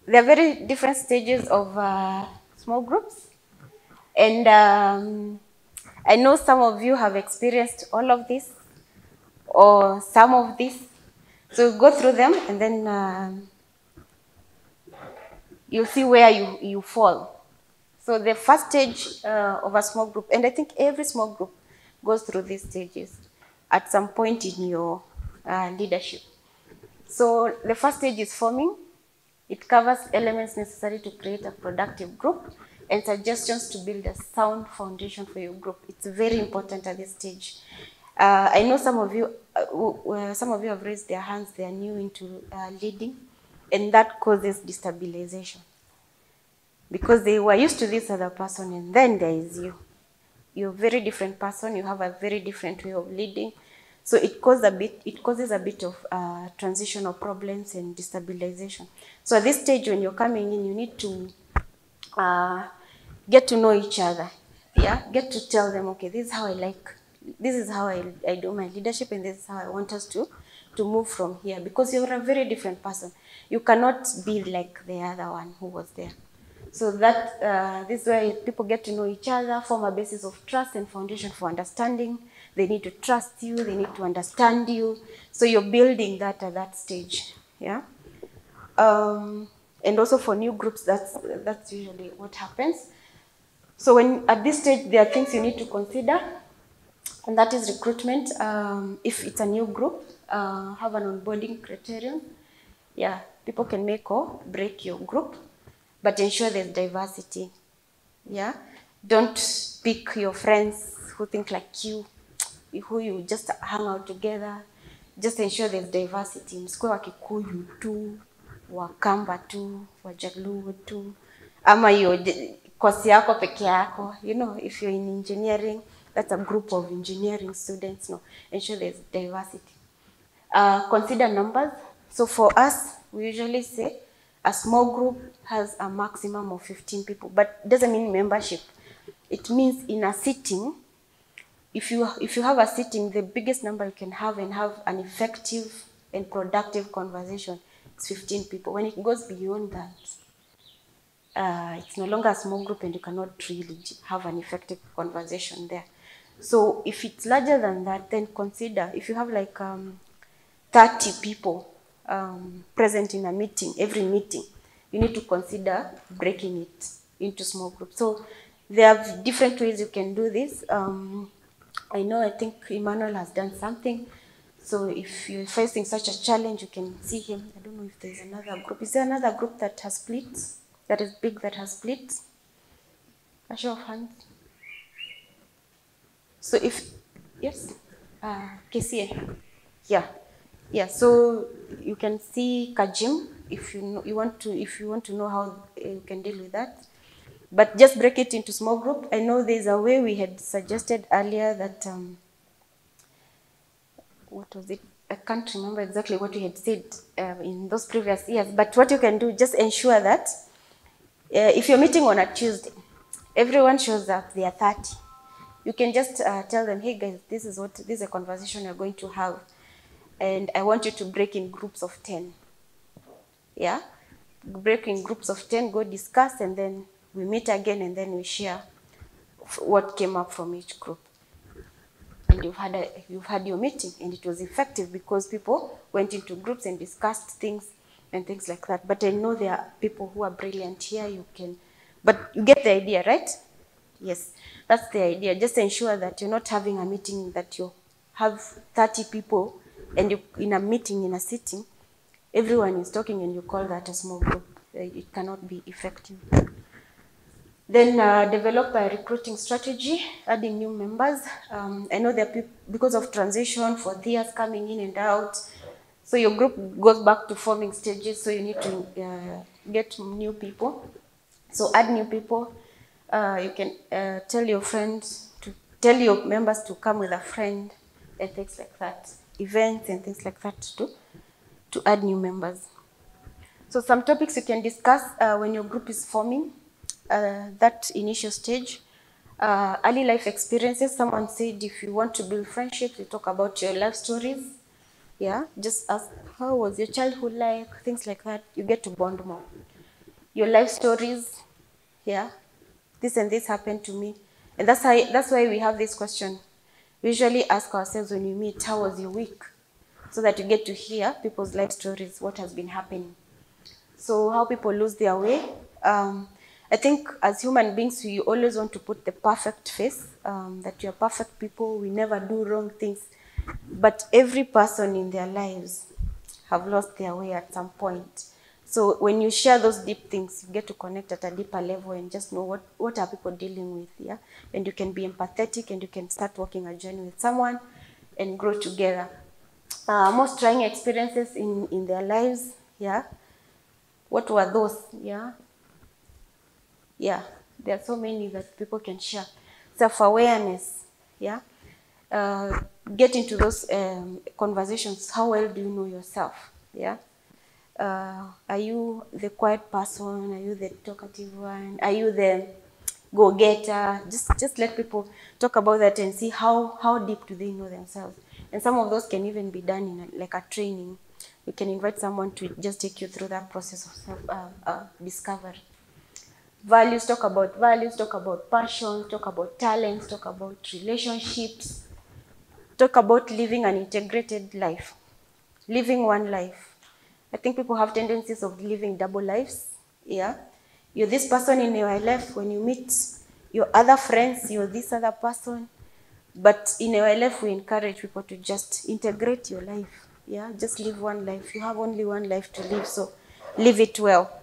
there are very different stages of small groups. And I know some of you have experienced all of this or some of this. So go through them and then you'll see where you fall. So the first stage of a small group, and I think every small group goes through these stages at some point in your leadership. So the first stage is forming. It covers elements necessary to create a productive group and suggestions to build a sound foundation for your group. It's very important at this stage. I know some of you have raised their hands. They are new into leading, and that causes destabilization because they were used to this other person, and then there is you. You're a very different person. You have a very different way of leading. So it causes a bit of transitional problems and destabilization. So at this stage, when you're coming in, you need to get to know each other. Yeah, get to tell them, okay, this is how I do my leadership, and this is how I want us to move from here. Because you're a very different person. You cannot be like the other one who was there. So that this is where people get to know each other, form a basis of trust and foundation for understanding. They need to trust you. They need to understand you. So you're building that at that stage. Yeah. And also for new groups, that's usually what happens. So when at this stage, there are things you need to consider, and that is recruitment. If it's a new group, have an onboarding criterion. Yeah, people can make or break your group, but ensure there's diversity. Yeah, don't pick your friends who think like you, who you just hang out together. Just ensure there's diversity. Msikuwe Wakikuyu tu, Wakamba tu, Wajaluo tu, ama hiyo kosi yako peke yako. You know, if you're in engineering, that's a group of engineering students. No, ensure there's diversity. Consider numbers. So for us, we usually say a small group has a maximum of 15 people, but it doesn't mean membership. It means in a sitting, if you have a sitting, the biggest number you can have and have an effective and productive conversation is 15 people. When it goes beyond that, it's no longer a small group and you cannot really have an effective conversation there. So if it's larger than that, then consider, if you have like 30 people present in a meeting, every meeting, you need to consider breaking it into small groups. So there are different ways you can do this. I think Emmanuel has done something. So if you're facing such a challenge, you can see him. I don't know if there's another group. Is there another group that has split? That is big, that has split? A show of hands. So yes, KCA. Yeah. So you can see Kajim if you want to know how you can deal with that. But just break it into small group. I know there's a way we had suggested earlier that what was it? I can't remember exactly what we had said in those previous years. But what you can do, just ensure that if you're meeting on a Tuesday, everyone shows up. They are 30. You can just tell them, hey guys, this is a conversation you're going to have, and I want you to break in groups of 10. Yeah, break in groups of 10, go discuss, and then we meet again, and then we share what came up from each group. And you've had your meeting, and it was effective because people went into groups and discussed things and things like that. But I know there are people who are brilliant here. But you get the idea, right? Yes, that's the idea. Just ensure that you're not having a meeting that you have 30 people, and in a meeting, in a sitting, everyone is talking and you call that a small group. It cannot be effective. Then develop a recruiting strategy, adding new members. I know there are people, because of transition, for years coming in and out, so your group goes back to forming stages, so you need to get new people. So add new people. You can tell your members to come with a friend and things like that. Events and things like that to add new members. So some topics you can discuss when your group is forming, that initial stage. Early life experiences. Someone said if you want to build friendships, you talk about your life stories. Yeah, just ask, how was your childhood like? Things like that. You get to bond more. your life stories. Yeah, this and this happened to me. And that's why we have this question. We usually ask ourselves when we meet, how was your week? So that you get to hear people's life stories, what has been happening. So how people lose their way. I think as human beings, we always want to put the perfect face, that we are perfect people, we never do wrong things. But every person in their lives have lost their way at some point. So when you share those deep things, you get to connect at a deeper level and just know what are people dealing with, yeah? And you can be empathetic and you can start walking a journey with someone and grow together. Most trying experiences in their lives, yeah? What were those, yeah? Yeah, there are so many that people can share. Self-awareness, yeah? Get into those conversations. How well do you know yourself, yeah? Are you the quiet person? Are you the talkative one? Are you the go-getter? Just let people talk about that and see how deep do they know themselves. And some of those can even be done in like a training. You can invite someone to just take you through that process of self-discovery. Values, talk about passion, talk about talents, talk about relationships, talk about living an integrated life, living one life. I think people have tendencies of living double lives. Yeah. You're this person in your life. When you meet your other friends, you're this other person. But in our life, we encourage people to just integrate your life. Yeah. Just live one life. You have only one life to live. So live it well.